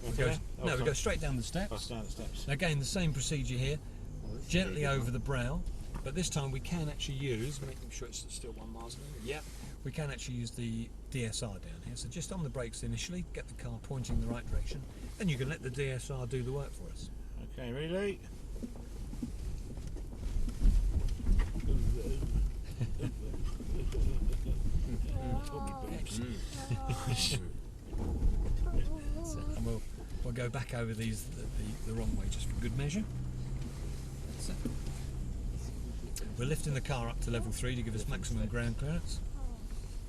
Speaker 1: Go
Speaker 2: We
Speaker 1: through
Speaker 2: go,
Speaker 1: there? Oh,
Speaker 2: no, we
Speaker 1: sorry.
Speaker 2: go straight down the steps.
Speaker 1: Oh, down the steps.
Speaker 2: Again, the same procedure here,
Speaker 3: Oh, this is
Speaker 2: gently
Speaker 3: really good
Speaker 2: over the brow, but this time we can actually use, making sure it's still 1 mile an hour. Yeah, we can actually use the DSR down here. So just on the brakes initially, get the car pointing in the right direction, then you can let the DSR do the work for us.
Speaker 1: Okay, ready?
Speaker 2: And we'll go back over these the wrong way just for good measure. That's it. We're lifting the car up to level 3 to give us maximum ground clearance.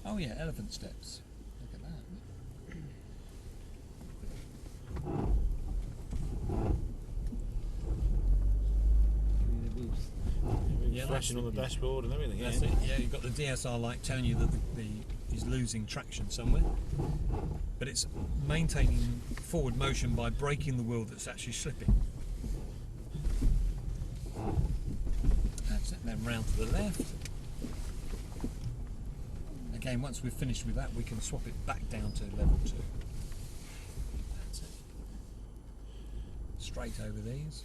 Speaker 2: Oh yeah, elephant steps. Look at that. Yeah,
Speaker 1: Flashing on the dashboard and everything.
Speaker 2: That's
Speaker 1: Yeah.
Speaker 2: it. Yeah, you've got the DSR light telling you that he's losing traction somewhere, but it's maintaining forward motion by braking the wheel that's actually slipping. That's it. Then round to the left. Again, once we've finished with that, we can swap it back down to level 2. That's it. Straight over these.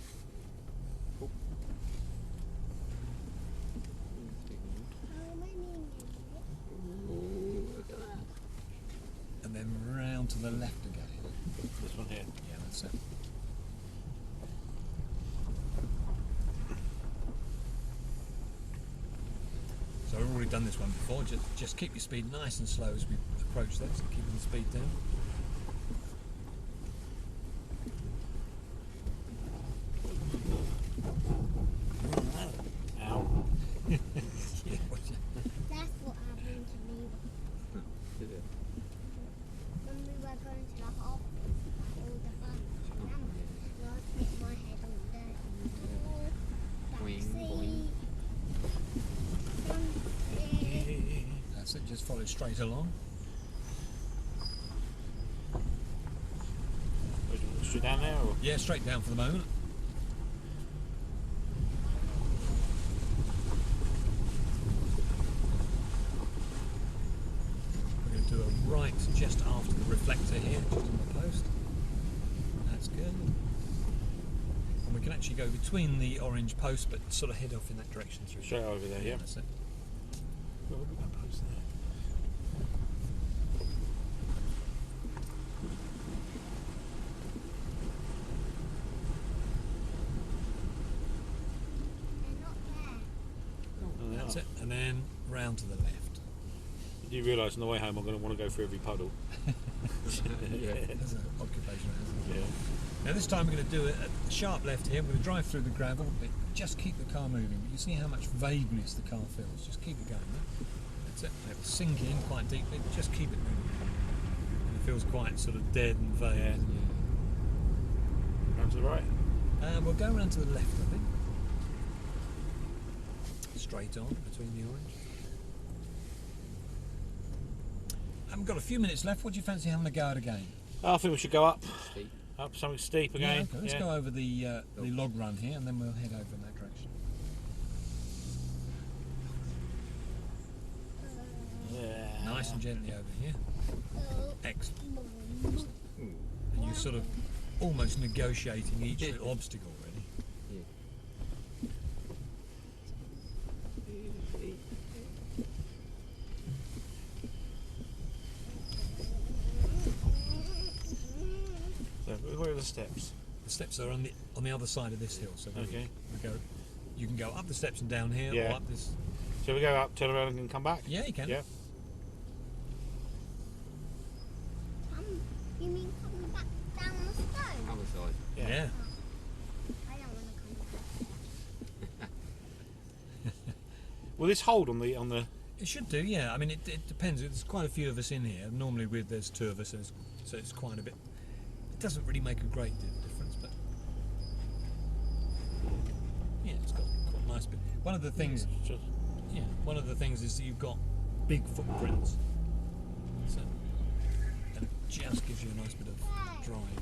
Speaker 2: And then round to the left again.
Speaker 1: This one here.
Speaker 2: Yeah, that's it. So we've already done this one before. Just keep your speed nice and slow as we approach this, keeping the speed down.
Speaker 1: Ow.
Speaker 2: Yeah, what you-
Speaker 4: That's what happened to me
Speaker 3: Did it?
Speaker 4: when we were going to the hospital. All the bus, remember? I hit my head on the
Speaker 3: Boing,
Speaker 4: back
Speaker 3: boing.
Speaker 4: seat.
Speaker 2: That's it. Just follow straight along.
Speaker 1: Straight down there or?
Speaker 2: Yeah, straight down for the moment. We're going to do a right just after the reflector here, just on the post. That's good. And we can actually go between the orange posts, but sort of head off in that direction through.
Speaker 1: Straight over there, yeah.
Speaker 2: That's it.
Speaker 1: Well, we've got a post there.
Speaker 4: They're not there.
Speaker 1: Oh, they
Speaker 2: That's
Speaker 1: are.
Speaker 2: it. And then round to the left.
Speaker 1: Did you realise on the way home I'm going to want to go through every puddle?
Speaker 3: Yeah.
Speaker 2: There's an occupation.
Speaker 1: Yeah.
Speaker 2: Now this time we're going to do a sharp left here. We're going to drive through the gravel, but just keep the car moving. But you see how much vagueness the car feels. Just keep it going. Right? That's it. It will sink in quite deeply. Just keep it moving. And it feels quite sort of dead and vague.
Speaker 1: Yeah. Round to the right.
Speaker 2: And we'll go around to the left, I think. Straight on between the orange. And we've got a few minutes left. What do you fancy having a go at again?
Speaker 1: Oh, I think we should go up.
Speaker 3: Steep.
Speaker 1: Up something steep again.
Speaker 2: Yeah, okay. Let's go over the log run here, and then we'll head over in that direction.
Speaker 1: Yeah.
Speaker 2: Nice and gently over here. Excellent.
Speaker 4: Mum.
Speaker 2: And you're sort of almost negotiating each little obstacle, really.
Speaker 3: Yeah.
Speaker 1: So, where are the steps?
Speaker 2: The steps are on the other side of this hill, so
Speaker 1: Okay.
Speaker 2: you can go up the steps and down here,
Speaker 1: Yeah.
Speaker 2: or up this.
Speaker 1: Shall we go up, turn around and come back?
Speaker 2: Yeah, you can.
Speaker 1: Yeah.
Speaker 4: You mean coming back down the stone?
Speaker 3: Other side.
Speaker 2: Yeah.
Speaker 4: I don't want to come back.
Speaker 1: Will this hold on the?
Speaker 2: It should do. Yeah. I mean, it depends. There's quite a few of us in here. Normally, there's 2 of us, so it's quite a bit. It doesn't really make a great difference, but yeah, it's got quite a nice bit. One of the things.
Speaker 1: Just,
Speaker 2: Yeah, one of the things is that you've got big footprints, so, and it just gives you a nice bit of drive.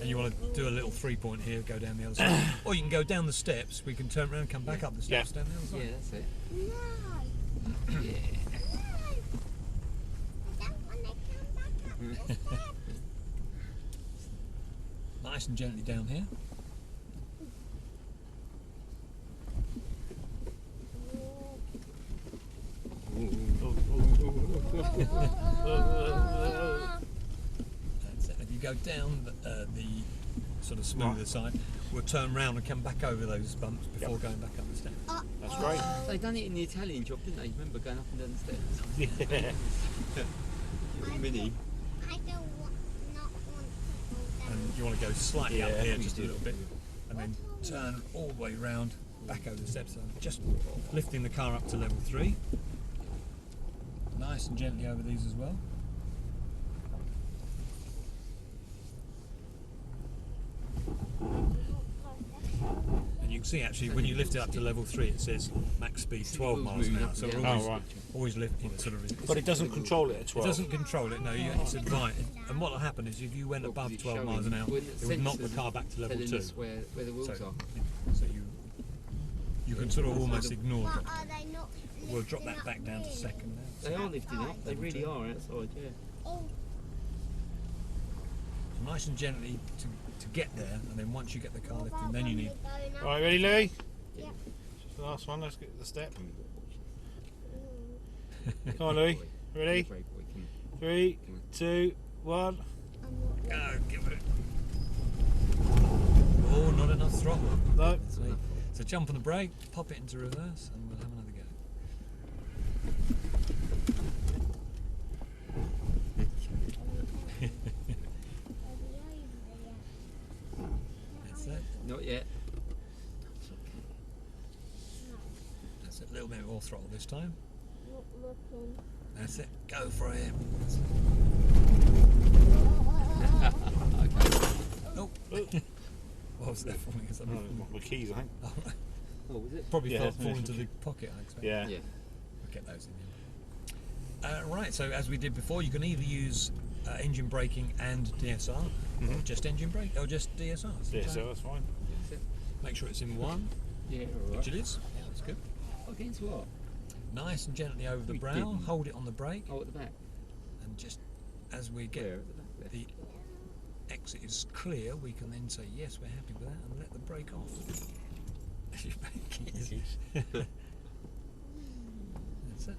Speaker 2: And you want to do a little 3-point here, go down the other side, or you can go down the steps. We can turn around and come back up the steps down the other side.
Speaker 3: Yeah, that's it.
Speaker 4: No.
Speaker 3: Yeah.
Speaker 4: No. I don't want to come back up the steps.
Speaker 2: Nice and gently down here. That's it. If you go down the sort of smoother side, we'll turn round and come back over those bumps before going back up the steps.
Speaker 1: That's great.
Speaker 3: They done it in the Italian job, didn't they? Remember going up and down the steps?
Speaker 1: Yeah.
Speaker 3: Little mini.
Speaker 4: I don't want, not want to go down.
Speaker 2: And you want to go slightly up
Speaker 1: Yeah,
Speaker 2: here
Speaker 3: we
Speaker 2: just a
Speaker 3: did.
Speaker 2: little bit, and then turn all the way round, back over the steps. So just lifting the car up to level 3. Nice and gently over these as well. And you can see actually when you lift it up to level 3, it says max speed 12 miles an hour. So we're always,
Speaker 1: Oh, right.
Speaker 2: always lifting sort of.
Speaker 1: But it doesn't control it at
Speaker 2: It
Speaker 1: 12.
Speaker 2: doesn't control it. No, it's advised. And what will happen is if you went above 12 miles an hour, it would knock the car back to level 2.
Speaker 3: Telling us where the wheels
Speaker 2: So,
Speaker 3: are.
Speaker 2: so you can sort of almost ignore
Speaker 4: But
Speaker 2: it.
Speaker 4: are they not
Speaker 2: We'll drop
Speaker 4: lifting
Speaker 2: that
Speaker 4: up
Speaker 2: back down to
Speaker 4: really?
Speaker 2: second now.
Speaker 3: They are lifting up. They really are outside. Yeah.
Speaker 4: Oh,
Speaker 2: So nice and gently to get there, and then once you get the car
Speaker 4: what
Speaker 2: lifting,
Speaker 4: about
Speaker 2: then you
Speaker 4: when
Speaker 2: need.
Speaker 4: we're going up?
Speaker 1: Alright, ready, Louis?
Speaker 4: Yeah.
Speaker 1: Just the last one, let's get the step.
Speaker 4: Mm,
Speaker 1: Come on, Louis. Ready?
Speaker 3: Brake, boy, come on.
Speaker 1: 3, 2, 1.
Speaker 4: I'm not
Speaker 2: Go, give it. Oh, not enough throttle.
Speaker 1: No.
Speaker 2: So jump on the brake, pop it into reverse, and we'll have another go. That's it.
Speaker 3: Not yet.
Speaker 2: That's it. A little bit more throttle this time.
Speaker 4: Not looking.
Speaker 2: That's it. Go for it. Oh. What was that for me? Is that
Speaker 1: Oh, my keys, I think.
Speaker 2: Oh, right.
Speaker 3: Oh, was it?
Speaker 2: Probably
Speaker 1: Yeah,
Speaker 2: fall
Speaker 1: yeah.
Speaker 2: into the pocket, I expect.
Speaker 1: Yeah.
Speaker 3: Yeah.
Speaker 2: We'll get those in there. Right, so as we did before, you can either use engine braking and DSR, or just engine brake, or just DSR.
Speaker 1: Yeah, so that's fine.
Speaker 3: That's it.
Speaker 2: Make sure it's in one,
Speaker 3: Yeah,
Speaker 2: which
Speaker 3: alright.
Speaker 2: it is. Yeah, that's good.
Speaker 3: Against what?
Speaker 2: Nice and gently over the
Speaker 3: We
Speaker 2: brow,
Speaker 3: didn't.
Speaker 2: hold it on the brake,
Speaker 3: Oh, at the back.
Speaker 2: and just as we
Speaker 3: Where?
Speaker 2: get
Speaker 3: At the back there.
Speaker 2: the exit is clear, we can then say yes, we're happy with that, and let the brake off. Your brake is. That's it.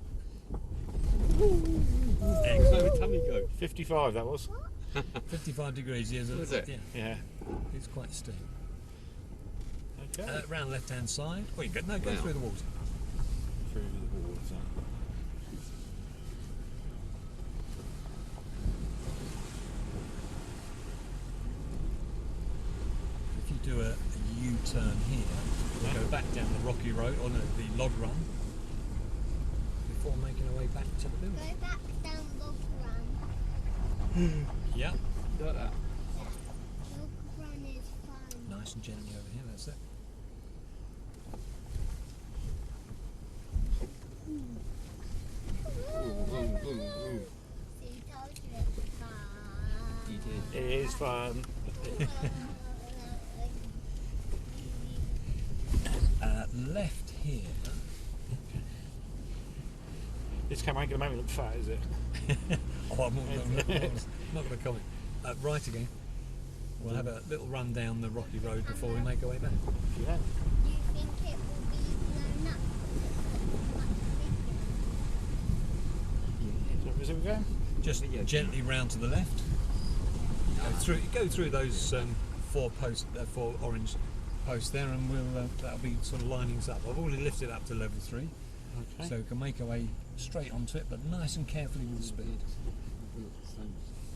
Speaker 3: Where would tummy go?
Speaker 1: 55, that was.
Speaker 2: 55 degrees, yes.
Speaker 3: Was it?
Speaker 2: Yeah,
Speaker 1: Yeah.
Speaker 2: it's quite steep.
Speaker 1: Okay.
Speaker 2: Round left hand side. Oh, you go, no, go
Speaker 3: Wow.
Speaker 2: through the water.
Speaker 1: Through the wall, so.
Speaker 2: If you do a U-turn here, we'll go back down the rocky road, or no, the log run, before making our way back to the building.
Speaker 4: Go back down Log Run.
Speaker 2: Yeah,
Speaker 3: Like that.
Speaker 4: Log Run is fun.
Speaker 2: nice and gently over here, that's it.
Speaker 3: Ooh, ooh, ooh, ooh.
Speaker 4: See, told you it's fun.
Speaker 3: You did.
Speaker 1: It is fun.
Speaker 2: Left here.
Speaker 1: This camera ain't going to make me look fat, is it?
Speaker 2: Oh, I'm not going to comment. Right again. We'll have a little run down the rocky road before we make our way back.
Speaker 1: Yeah.
Speaker 4: Do you think it will be blown up?
Speaker 1: So, is it going?
Speaker 2: Just gently round to the left. Go through those four orange posts there, and we'll that'll be sort of lining us up. I've already lifted up to level 3,
Speaker 1: Okay.
Speaker 2: so we can make our way straight onto it, but nice and carefully with the speed.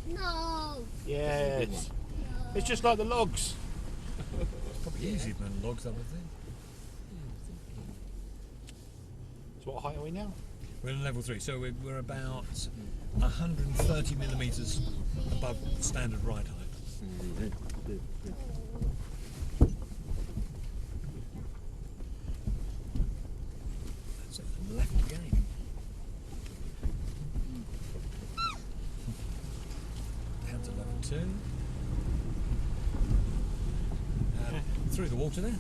Speaker 4: No!
Speaker 1: Yes. It's just like the logs.
Speaker 2: Probably easier than logs, I would think.
Speaker 1: So what height are we now?
Speaker 2: We're in level 3, so we're about 130 millimetres above standard ride height. That's it, and left again. Down to level 2. Through the water there.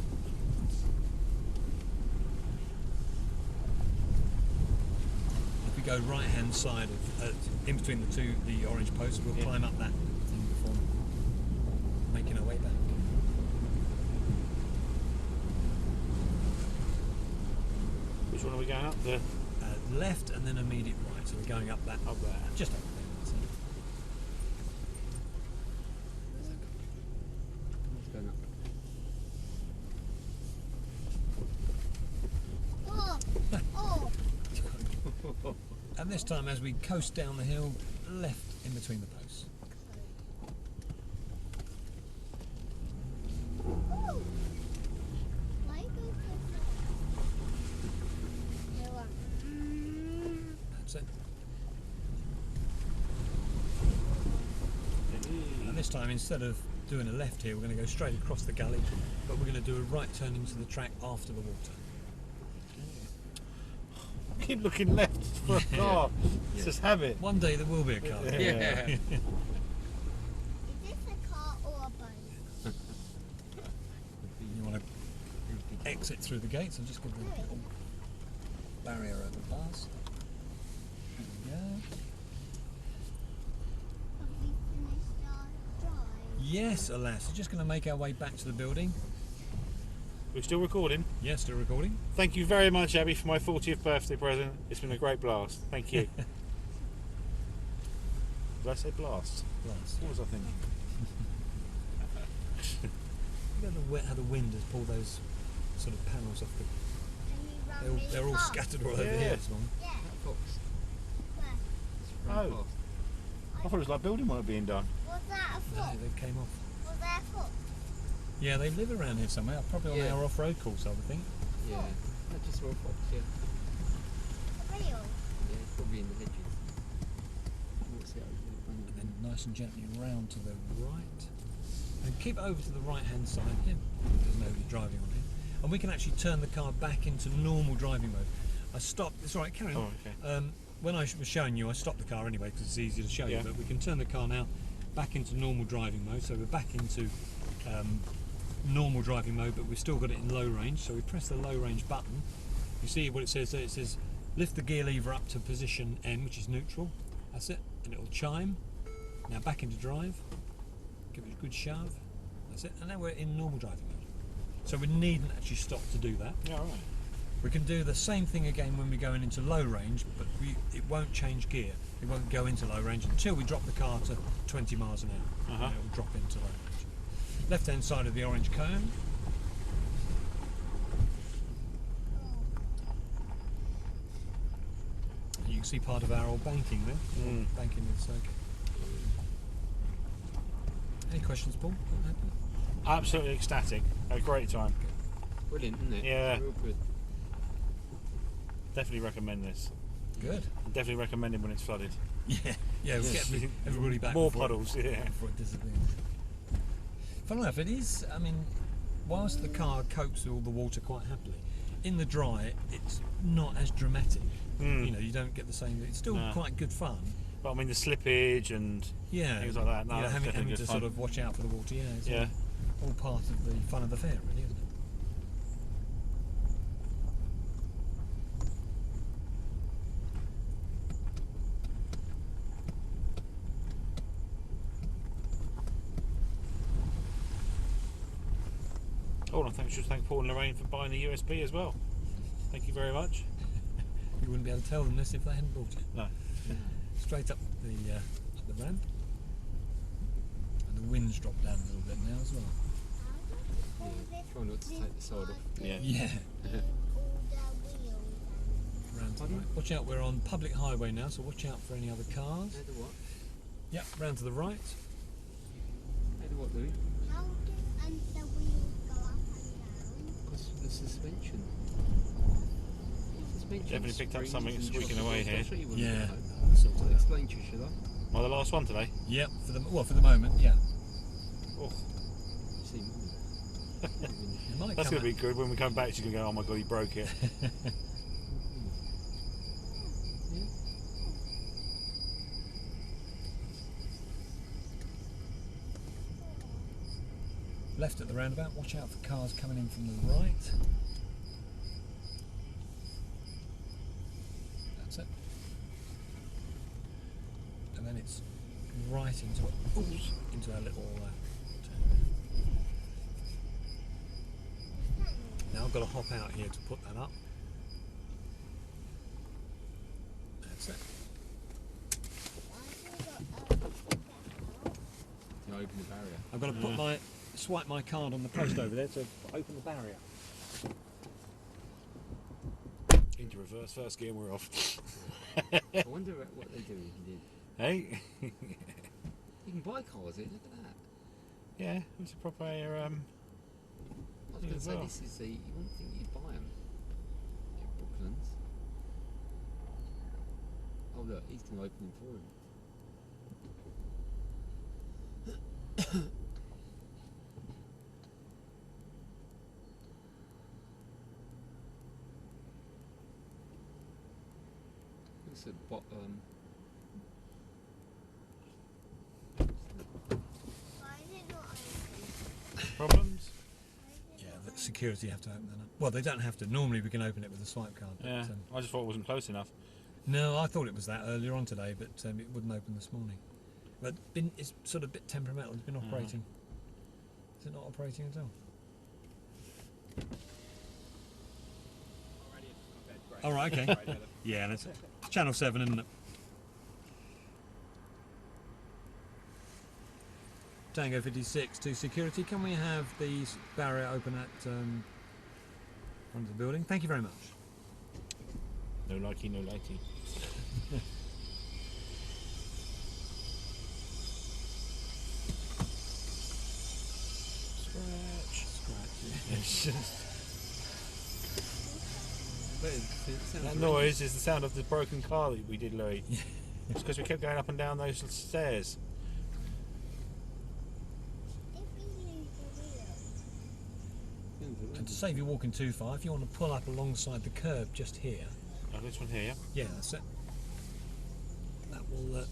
Speaker 2: If we go right hand side of in between the orange posts, we'll climb up that thing before making our way back.
Speaker 1: Which one are we going up? The
Speaker 2: Left and then immediate right. So we're going up that.
Speaker 1: up there.
Speaker 2: Just up there. That's it.
Speaker 3: It's going up.
Speaker 4: Oh, oh.
Speaker 2: And this time, as we coast down the hill, left in between the posts.
Speaker 4: Oh. Why go so far?
Speaker 2: That's it. And this time, instead of doing a left here, we're going to go straight across the gully, but we're going to do a right turn into the track after the water.
Speaker 1: Keep looking left for a car. It's just habit.
Speaker 2: One day there will be a car.
Speaker 3: Yeah.
Speaker 4: Is this a car or a boat?
Speaker 2: You want to exit through the gates and just give the little barrier overpass. There we go.
Speaker 4: Have we finished our drive?
Speaker 2: Yes, alas. We're just going to make our way back to the building.
Speaker 1: We're still recording.
Speaker 2: Yes, still recording.
Speaker 1: Thank you very much, Abby, for my 40th birthday present. It's been a great blast. Thank you. Did I say blast?
Speaker 2: Blast.
Speaker 1: What was I thinking?
Speaker 2: Look at how the wind has pulled those sort of panels off the.
Speaker 4: Can we run really
Speaker 2: They're all
Speaker 4: fast?
Speaker 2: scattered all over
Speaker 1: Yeah.
Speaker 2: here this morning.
Speaker 4: Yeah.
Speaker 3: That fox.
Speaker 4: Where?
Speaker 3: It's run
Speaker 1: Oh.
Speaker 3: past.
Speaker 1: I thought it was like building work being done.
Speaker 4: Was that a
Speaker 2: No,
Speaker 4: foot?
Speaker 2: they came off.
Speaker 4: Was there a foot?
Speaker 2: Yeah, they live around here somewhere. Probably on
Speaker 3: Yeah.
Speaker 2: our off-road course, I would think.
Speaker 3: Yeah. Not just raw fox, yeah.
Speaker 4: A real?
Speaker 3: Yeah, it's probably in the hedges. What's it over
Speaker 2: And
Speaker 3: there?
Speaker 2: then nice and gently round to the right. And keep over to the right-hand side here. There's nobody driving on here. And we can actually turn the car back into normal driving mode. I stopped. It's all right, carry on.
Speaker 1: Oh, okay.
Speaker 2: When I was showing you, I stopped the car anyway because it's easier to show
Speaker 1: Yeah.
Speaker 2: you. But we can turn the car now back into normal driving mode. So we're back into normal driving mode, but we've still got it in low range. So we press the low range button. You see what it says there? It says lift the gear lever up to position N, which is neutral. That's it, and it'll chime. Now back into drive. Give it a good shove. That's it, and now we're in normal driving mode. So we needn't actually stop to do that.
Speaker 1: Yeah, all right.
Speaker 2: We can do the same thing again when we're going into low range, but it won't change gear. It won't go into low range until we drop the car to 20 miles an hour.
Speaker 1: Uh-huh.
Speaker 2: And it will drop into low range. Left hand side of the orange cone. You can see part of our old banking there.
Speaker 1: Mm.
Speaker 2: Banking in the circuit. Any questions, Paul?
Speaker 1: Absolutely ecstatic. A great time.
Speaker 3: Brilliant, isn't it?
Speaker 1: Yeah.
Speaker 3: Real good.
Speaker 1: Definitely recommend this.
Speaker 2: Good.
Speaker 1: Definitely recommend it when it's flooded.
Speaker 2: Yeah, yeah, we'll get everybody back.
Speaker 1: More
Speaker 2: before it-
Speaker 1: puddles, yeah.
Speaker 2: Before it disappears. Fun enough, it is. I mean, whilst the car copes with all the water quite happily, in the dry, it's not as dramatic.
Speaker 1: Mm.
Speaker 2: You know, you don't get the same. It's still
Speaker 1: No.
Speaker 2: quite good fun.
Speaker 1: But I mean, the slippage and
Speaker 2: Yeah,
Speaker 1: things like that. No,
Speaker 2: you know,
Speaker 1: that's
Speaker 2: having
Speaker 1: definitely
Speaker 2: to
Speaker 1: good
Speaker 2: sort
Speaker 1: fun.
Speaker 2: of watch out for the water. Yeah, it's
Speaker 1: Yeah.
Speaker 2: all part of the fun of the fair, really, isn't it?
Speaker 1: Oh, and I should thank Paul and Lorraine for buying the USB as well. Thank you very much.
Speaker 2: You wouldn't be able to tell them this if they hadn't bought it.
Speaker 1: No.
Speaker 2: Straight up the ramp, and the wind's dropped down a little bit now as well.
Speaker 3: Try not to take the side off.
Speaker 1: Yeah.
Speaker 2: Yeah.
Speaker 4: All the wheels
Speaker 2: Round to the
Speaker 3: Pardon?
Speaker 2: right. Watch out, we're on public highway now, so watch out for any other cars.
Speaker 3: How do what?
Speaker 2: Yep, round to the right.
Speaker 3: How do what, Louis?
Speaker 4: and how do the wheels go up and down?
Speaker 3: Because the suspension. Suspension
Speaker 1: Definitely picked up
Speaker 3: springs
Speaker 1: something
Speaker 3: and
Speaker 1: squeaking
Speaker 3: shocks.
Speaker 1: away
Speaker 3: I'll
Speaker 1: here.
Speaker 3: show you one
Speaker 2: Yeah.
Speaker 3: at home.
Speaker 2: Sort
Speaker 3: I'll
Speaker 2: of.
Speaker 3: explain to you, should I?
Speaker 1: Well, the last one today.
Speaker 2: Yep, for the moment, yeah.
Speaker 1: Oh,
Speaker 3: See,
Speaker 2: It might
Speaker 1: that's
Speaker 2: come
Speaker 1: going to be good. When we come back, she's going to go, oh my God, he broke it.
Speaker 2: left at the roundabout. Watch out for cars coming in from the right. That's it. And then it's right into our little turn. Now I've got to hop out here to put that up. I've got to swipe my card on the post over there to open the barrier.
Speaker 1: Into reverse, first gear, and we're off.
Speaker 3: I wonder what they do.
Speaker 1: Hey?
Speaker 3: You can buy cars here. Look at that.
Speaker 1: Yeah, it's a proper.
Speaker 3: I was going to say
Speaker 1: well.
Speaker 3: this is you wouldn't think you'd buy them at Brooklands. Oh look, he's going to open them for him. Looks at bottom.
Speaker 4: Why is it not open?
Speaker 1: Problems?
Speaker 2: Yeah, the security have to open that up. Well, they don't have to. Normally we can open it with a swipe card. But,
Speaker 1: Yeah, I just thought it wasn't close enough.
Speaker 2: no, I thought it was that earlier on today, but it wouldn't open this morning. But it's sort of a bit temperamental. It's been operating. Is it not operating at all? All right, okay. Yeah, that's it. Channel 7, isn't it? Tango 56 to security. Can we have the barrier open at front of the building? Thank you very much.
Speaker 1: No likey, no likey. It's just, that noise is the sound of the broken car that we did, Louis. It's because we kept going up and down those stairs.
Speaker 4: If we lose the wheel,
Speaker 2: And to save you walking too far, if you want to pull up alongside the curb just here,
Speaker 1: Oh, this one here.
Speaker 2: yeah, that's it. That will